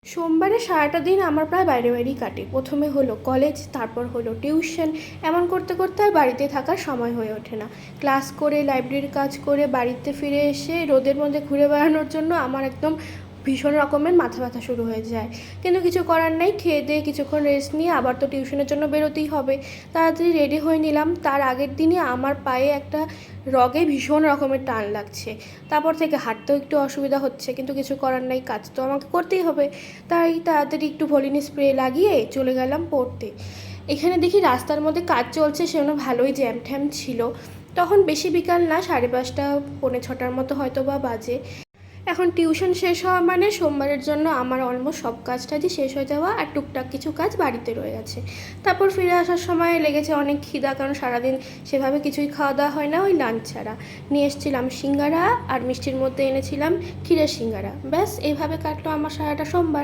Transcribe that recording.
সোমবারে সারাটা দিন আমার প্রায় বাইরেই কাটে। প্রথমে হলো কলেজ, তারপর হলো টিউশন। এমন করতে করতে আর বাড়িতে থাকার সময় হয়ে ওঠে না। ক্লাস করে, লাইব্রেরির কাজ করে বাড়িতে ফিরে এসে রোদের মধ্যে ঘুরে বেড়ানোর জন্য আমার একদম ভীষণ রকমের মাথা ব্যথা শুরু হয়ে যায়। কিন্তু কিছু করার নেই, খেয়ে দিয়ে কিছুক্ষণ রেস্ট নিয়ে আবার তো টিউশনের জন্য বেরোতেই হবে। তাড়াতাড়ি রেডি হয়ে নিলাম। তার আগের দিনই আমার পায়ে একটা রগে ভীষণ রকমের টান লাগছে। তারপর থেকে হাঁটতেও একটু অসুবিধা হচ্ছে, কিন্তু কিছু করার নেই, কাজ তো আমাকে করতেই হবে। তাই তাড়াতাড়ি একটু ভলিনি স্প্রে লাগিয়ে চলে গেলাম পড়তে। এখানে দেখি রাস্তার মধ্যে কাজ চলছে, সেজন্য ভালোই জ্যাম ঠ্যাম ছিল। তখন বেশি বিকাল না, 5:30 পৌনে 6টার মতো হয়তো বা বাজে। এখন টিউশন শেষ হওয়া মানে সোমবারের জন্য আমার অলমোস্ট সব কাজটাই শেষ হয়ে যাওয়া, আর টুকটাক কিছু কাজ বাড়িতে রয়ে গেছে। তারপর ফিরে আসার সময় লেগেছে অনেক খিদা, কারণ সারাদিন সেভাবে কিছুই খাওয়া দাওয়া হয় না, ওই লাঞ্চ ছাড়া। নিয়ে এসেছিলাম সিঙ্গারা, আর মিষ্টির মধ্যে এনেছিলাম ক্ষীরের সিঙ্গারা। ব্যাস এইভাবে কাটলো আমার সারাটা সোমবার।